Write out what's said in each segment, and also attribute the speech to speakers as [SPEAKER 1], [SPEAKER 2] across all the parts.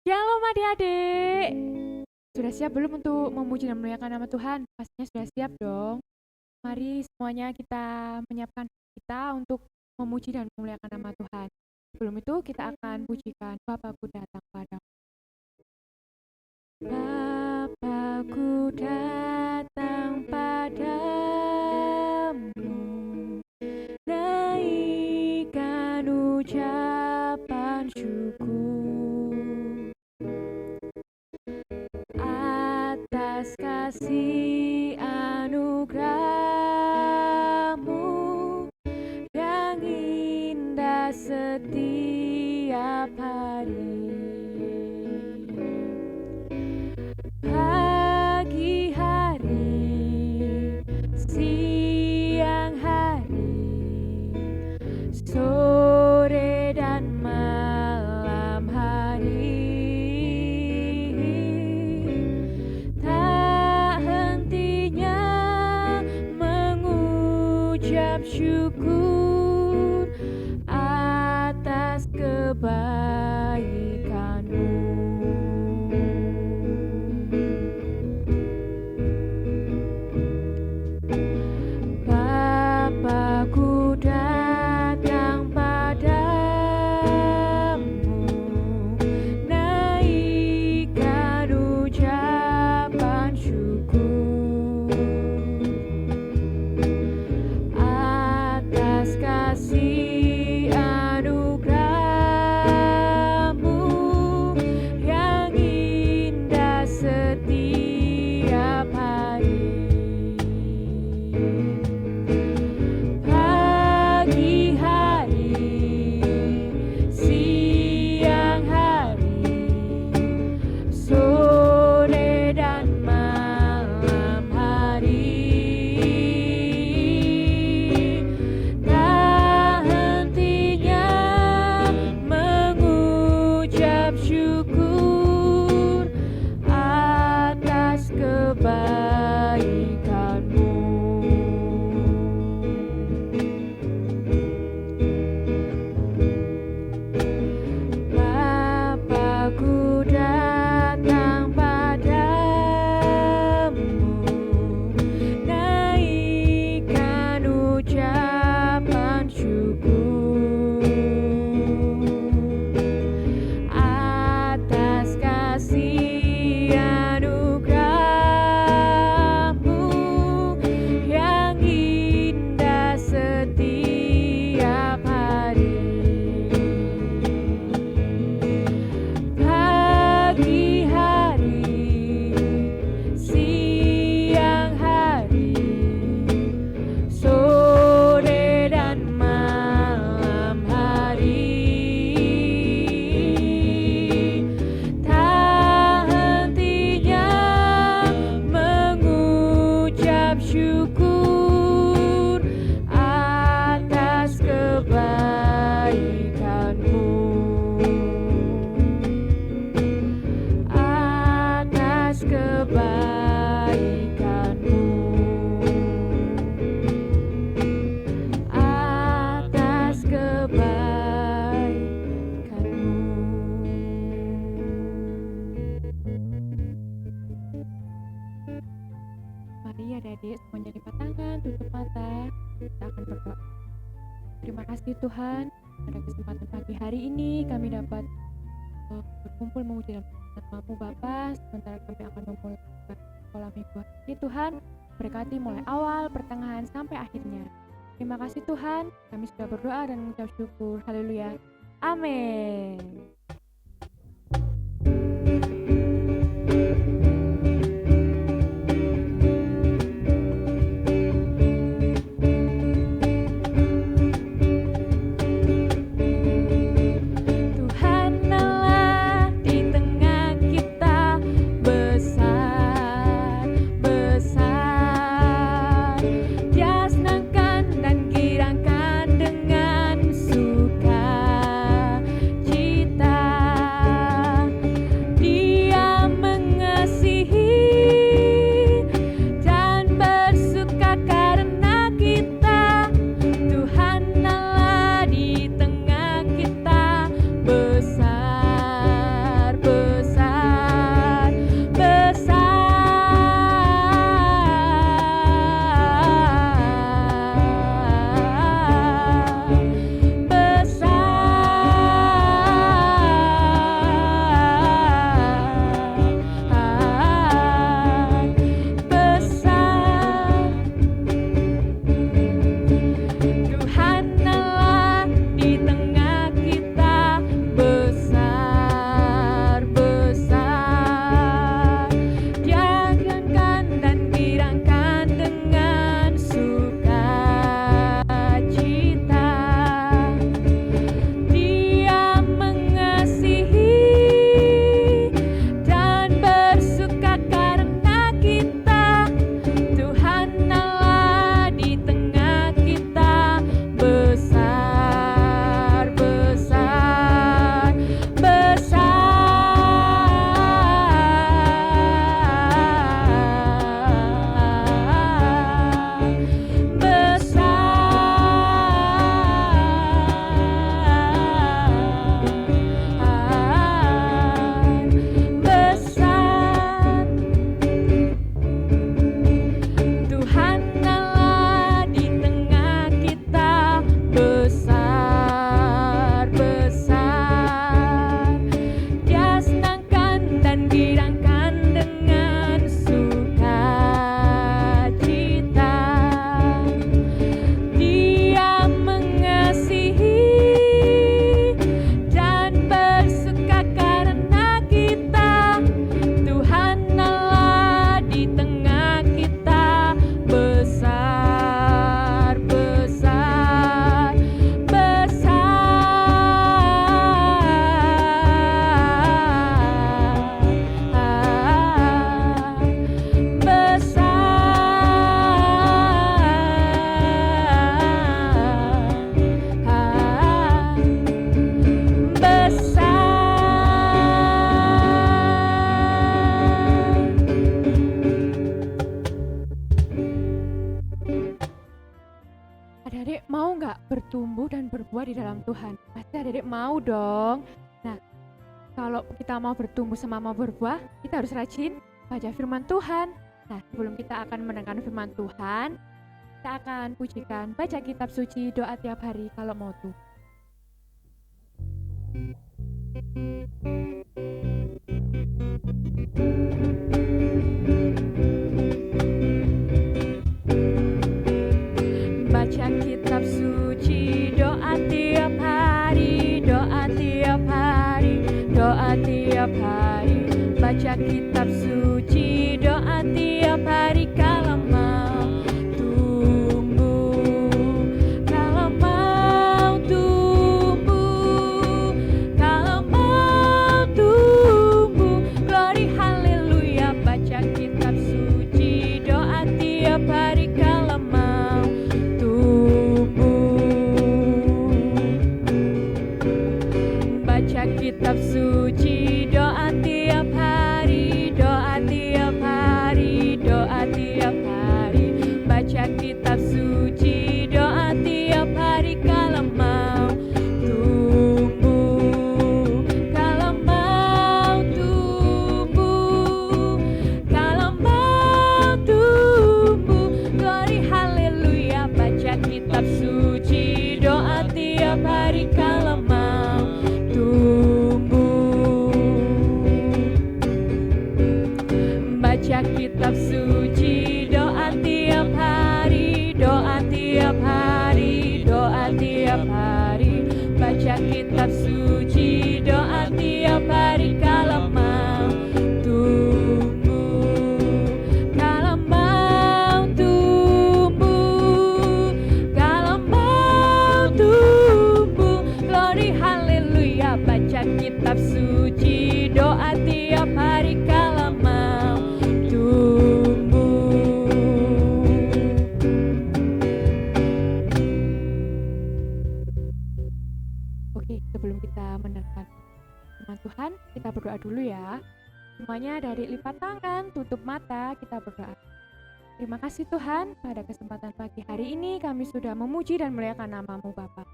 [SPEAKER 1] Shalom adik-adik. Sudah siap belum untuk memuji dan memuliakan nama Tuhan? Pastinya sudah siap dong. Mari semuanya kita menyiapkan kita untuk memuji dan memuliakan nama Tuhan. Sebelum itu kita akan pujikan Bapakku datang padamu. Bapakku datang padamu, naikkan ucapan syukur atas kasih anugerah-Mu yang indah setiap hari. Pagi hari, siang hari, sore dan malam hari, tak hentinya mengucap syukur atas kebaikan-Mu. Bapakku datang padamu, naikkan ucapan syukur atas kasih anugerah-Mu yang indah setiap hari. Pagi hari, siang hari, sore dan malam hari, tak hentinya mengucap syukur atas kebaikan-Mu. Bapakku datang padamu, naikkan ucapan syukur atas kasih anugerah-Mu yang indah setiap hari. Pagi hari, siang hari, sore dan malam hari, tak hentinya mengucap syukur atas kebaikan-Mu. Atas kebaikan-Mu, atas kebaikan-Mu. Mari adik-adik semuanya lipat tangan, tutup mata, kita akan berdoa. Terima kasih Tuhan, pada kesempatan pagi hari ini kami dapat berkumpul memuji dan nama-Mu Bapa, sementara kami akan memulai sekolah minggu hari ini. Tuhan, berkati mulai awal, pertengahan, sampai akhirnya. Terima kasih Tuhan, kami sudah berdoa dan mengucap syukur. Haleluya. Amin. Tuhan Allah di tengah kita besar, besar. Dia senangkan dan girangkan dengan suka cita. Adik-adik mau nggak bertumbuh dan berbuah di dalam Tuhan? Pasti adik-adik mau dong. Nah, kalau kita mau bertumbuh sama mau berbuah, kita harus rajin baca firman Tuhan. Nah, sebelum kita akan mendengarkan firman Tuhan, kita akan pujikan, baca kitab suci, doa tiap hari kalau mau tuh. Baca kitab suci, doa tiap hari, doa tiap hari, doa tiap hari. Baca kitab suci, doa tiap hari kalau mau tumbuh, kalau mau tumbuh, kalau mau tumbuh. Glory haleluya. Baca kitab suci, doa tiap hari kalau mau baca kitab suci, doa tiap hari, doa tiap hari, doa tiap hari. Baca kitab suci, doa tiap hari kalau mau tumbuh, kalau mau tumbuh, kalau mau tumbuh. Glory haleluya. Baca kitab suci, doa tiap hari kalau mau tumbuh. Baca kitab suci, doa tiap hari, doa tiap hari, doa tiap hari. Baca kitab suci, doa tiap hari kalau mau tumbuh, kalau mau tumbuh, kalau mau tumbuh. Glory haleluya. Baca kitab suci, doa tiap hari kalau mau tumbuh. Oke, sebelum kita mendengarkan firman Tuhan, kita berdoa dulu ya. Semuanya dari lipat tangan, tutup mata, kita berdoa. Terima kasih Tuhan, pada kesempatan pagi hari ini kami sudah memuji dan memuliakan nama-Mu Bapa.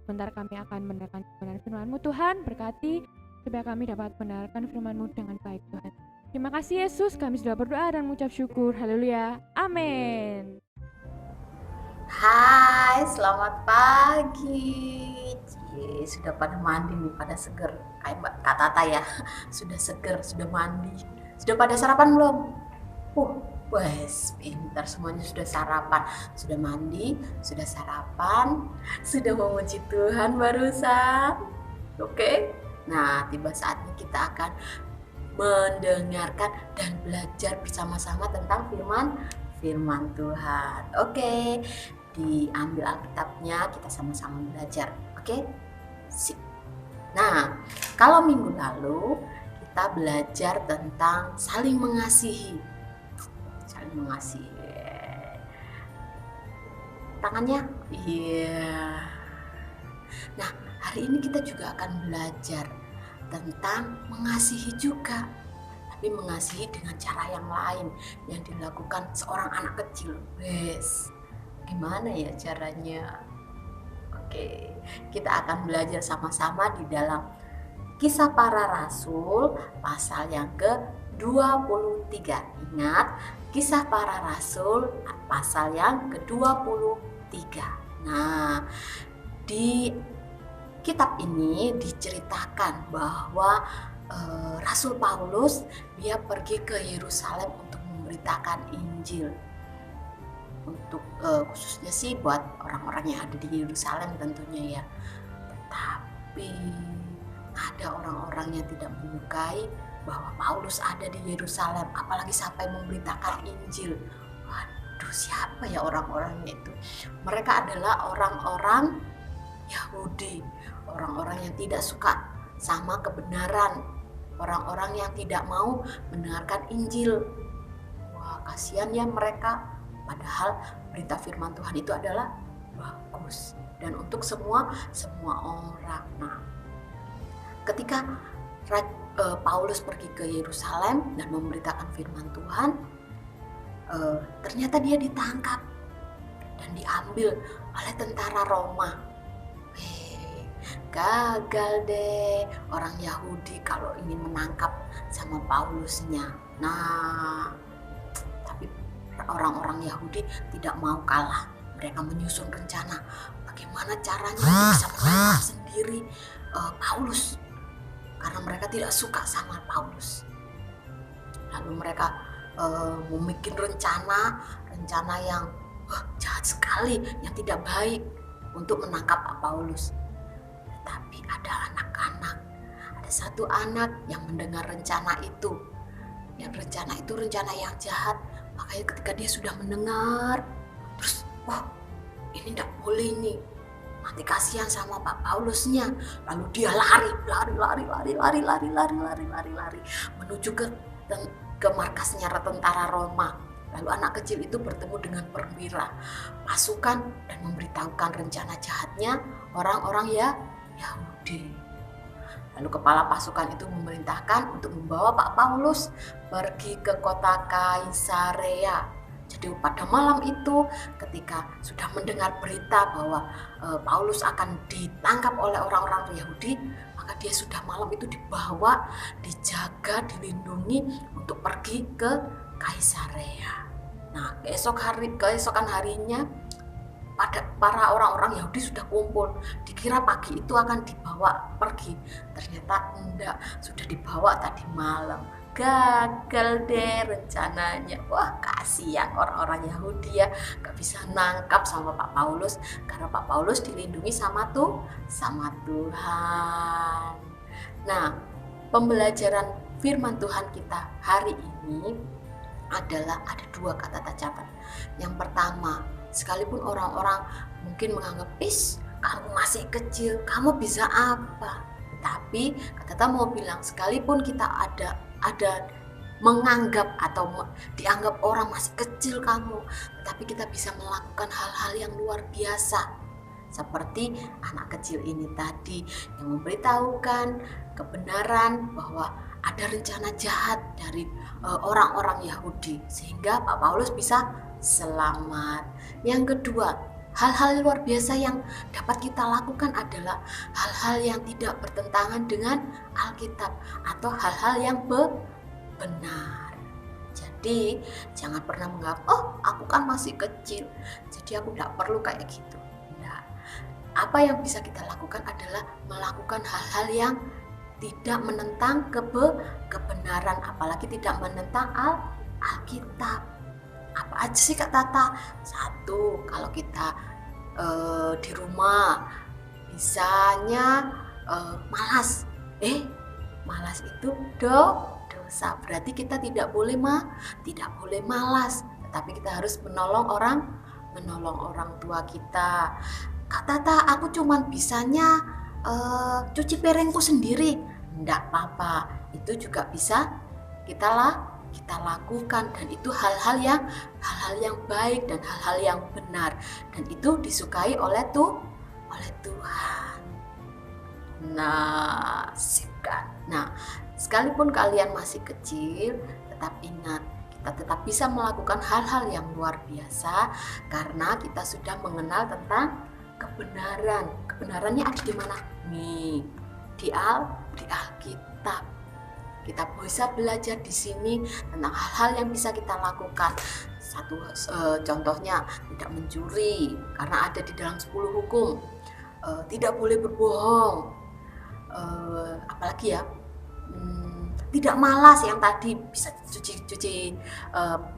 [SPEAKER 1] Sebentar kami akan mendengarkan kebenaran firman-Mu Tuhan, berkati supaya kami dapat mendengarkan firman-Mu dengan baik Tuhan. Terima kasih Yesus, kami sudah berdoa dan mengucap syukur. Haleluya. Amin.
[SPEAKER 2] Hai, selamat pagi. Cie, sudah pada mandi nih, pada seger. Kayak Mbak Kak Tata ya, sudah seger, sudah mandi. Sudah pada sarapan belum? Wes, pintar semuanya sudah sarapan, sudah mandi, sudah sarapan, sudah memuji Tuhan barusan. Oke? Nah, tiba saatnya kita akan mendengarkan dan belajar bersama-sama tentang firman Tuhan. Oke, diambil Alkitabnya, kita sama-sama belajar. Oke? Sip. Nah, kalau minggu lalu kita belajar tentang saling mengasihi. Saling mengasihi. Tangannya? Iya. Nah, hari ini kita juga akan belajar tentang mengasihi juga. Tapi mengasihi dengan cara yang lain yang dilakukan seorang anak kecil. Wes, gimana ya caranya? Oke, kita akan belajar sama-sama di dalam Kisah Para Rasul pasal yang ke-23. Ingat, Kisah Para Rasul pasal yang ke-23. Nah, di kitab ini diceritakan bahwa Rasul Paulus dia pergi ke Yerusalem untuk memberitakan Injil, untuk khususnya sih buat orang-orang yang ada di Yerusalem tentunya ya. Tetapi ada orang-orang yang tidak menyukai bahwa Paulus ada di Yerusalem, apalagi sampai memberitakan Injil. Waduh, siapa ya orang-orangnya itu? Mereka adalah orang-orang Yahudi, orang-orang yang tidak suka sama kebenaran, orang-orang yang tidak mau mendengarkan Injil. Wah, kasihan ya mereka, padahal berita firman Tuhan itu adalah bagus dan untuk semua orang. Nah, ketika Paulus pergi ke Yerusalem dan memberitakan firman Tuhan, ternyata dia ditangkap dan diambil oleh tentara Roma. Gagal deh orang Yahudi kalau ingin menangkap sama Paulusnya. Nah, tapi orang-orang Yahudi tidak mau kalah. Mereka menyusun rencana bagaimana caranya untuk bisa menangkap sendiri Paulus, karena mereka tidak suka sama Paulus. Lalu mereka membuat rencana yang jahat sekali, yang tidak baik untuk menangkap Paulus. Tapi ada anak-anak, ada satu anak yang mendengar rencana itu. Yang rencana itu rencana yang jahat. Makanya ketika dia sudah mendengar, terus ini tidak boleh nih, nanti kasihan sama Pak Paulusnya. Lalu dia lari menuju ke markasnya tentara Roma. Lalu anak kecil itu bertemu dengan perwira pasukan dan memberitahukan rencana jahatnya orang-orang Yahudi. Lalu kepala pasukan itu memerintahkan untuk membawa Pak Paulus pergi ke kota Kaisarea. Jadi pada malam itu ketika sudah mendengar berita bahwa Paulus akan ditangkap oleh orang-orang Yahudi, maka dia sudah malam itu dibawa, dijaga, dilindungi untuk pergi ke Kaisarea. Nah, keesokan harinya para orang-orang Yahudi sudah kumpul. Dikira pagi itu akan dibawa pergi, ternyata enggak, sudah dibawa tadi malam. Gagal deh rencananya. Wah, kasihan orang-orang Yahudi ya, gak bisa nangkap sama Pak Paulus, karena Pak Paulus dilindungi sama Tuhan. Nah, pembelajaran firman Tuhan kita hari ini adalah ada dua kata tajaban. Yang pertama, sekalipun orang-orang mungkin menganggap, kamu masih kecil, kamu bisa apa? Tapi kata mau bilang, sekalipun kita ada menganggap atau dianggap orang masih kecil kamu, tetapi kita bisa melakukan hal-hal yang luar biasa. Seperti anak kecil ini tadi yang memberitahukan kebenaran bahwa ada rencana jahat dari orang-orang Yahudi, sehingga Pak Paulus bisa selamat. Yang kedua, hal-hal luar biasa yang dapat kita lakukan adalah hal-hal yang tidak bertentangan dengan Alkitab atau hal-hal yang benar. Jadi jangan pernah menganggap, aku kan masih kecil, jadi aku tidak perlu kayak gitu. Nah, apa yang bisa kita lakukan adalah melakukan hal-hal yang tidak menentang kebenaran, apalagi tidak menentang Alkitab. Apa aja sih Kak Tata? Satu, kalau kita di rumah bisanya malas. Malas itu dosa. Berarti kita tidak boleh malas, tetapi kita harus menolong orang tua kita. Kak Tata, aku cuman bisanya cuci piringku sendiri. Enggak apa-apa, itu juga bisa kita lakukan, dan itu hal-hal yang baik dan hal-hal yang benar, dan itu disukai oleh Tuhan. Nah, siapkan. Nah, sekalipun kalian masih kecil, tetap ingat, kita tetap bisa melakukan hal-hal yang luar biasa karena kita sudah mengenal tentang kebenaran. Kebenarannya ada di mana? Nih, di Alkitab. Kita bisa belajar di sini tentang hal-hal yang bisa kita lakukan. Satu contohnya, tidak mencuri karena ada di dalam 10 hukum. Tidak boleh berbohong. Apalagi ya? Tidak malas, yang tadi bisa cuci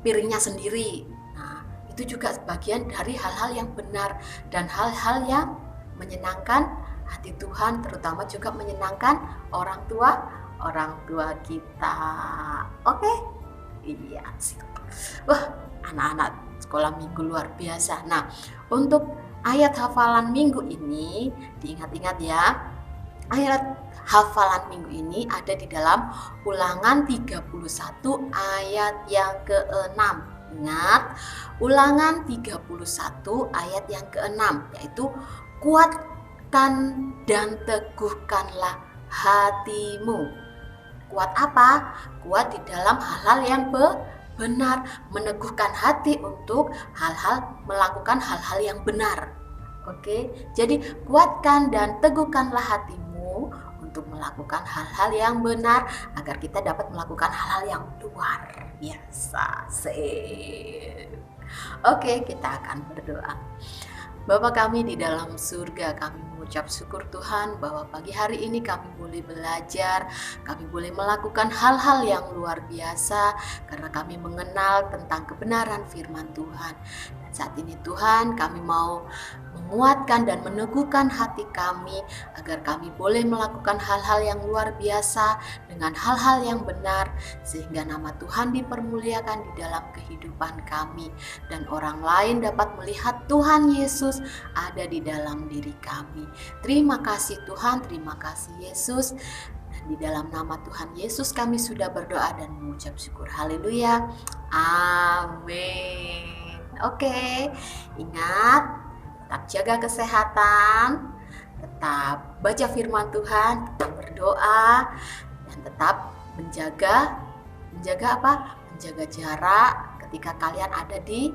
[SPEAKER 2] piringnya sendiri. Nah, itu juga sebagian dari hal-hal yang benar dan hal-hal yang menyenangkan hati Tuhan, terutama juga menyenangkan orang tua kita. Oke? Iya. Wah, anak-anak sekolah minggu luar biasa. Nah, untuk ayat hafalan minggu ini diingat-ingat ya. Ayat hafalan minggu ini ada di dalam Ulangan 31 ayat yang ke-6. Ingat, Ulangan 31 ayat yang ke-6, yaitu kuatkan dan teguhkanlah hatimu. Kuat apa? Kuat di dalam hal-hal yang benar, meneguhkan hati untuk melakukan hal-hal yang benar. Oke, jadi kuatkan dan teguhkanlah hatimu untuk melakukan hal-hal yang benar agar kita dapat melakukan hal-hal yang luar biasa. Sip. Oke, kita akan berdoa. Bapa kami di dalam surga, kami mengucap syukur Tuhan bahwa pagi hari ini kami boleh belajar, kami boleh melakukan hal-hal yang luar biasa karena kami mengenal tentang kebenaran firman Tuhan. Dan saat ini Tuhan, kami mau menguatkan dan meneguhkan hati kami agar kami boleh melakukan hal-hal yang luar biasa dengan hal-hal yang benar sehingga nama Tuhan dipermuliakan di dalam kehidupan kami dan orang lain dapat melihat Tuhan Yesus ada di dalam diri kami. Terima kasih Tuhan, terima kasih Yesus. Dan di dalam nama Tuhan Yesus kami sudah berdoa dan mengucap syukur. Haleluya. Amin. Oke, ingat tetap jaga kesehatan, tetap baca firman Tuhan, tetap berdoa, dan tetap menjaga apa? Menjaga jarak ketika kalian ada di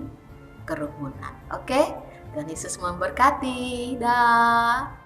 [SPEAKER 2] kerumunan. Oke? Tuhan Yesus memberkati. Dah.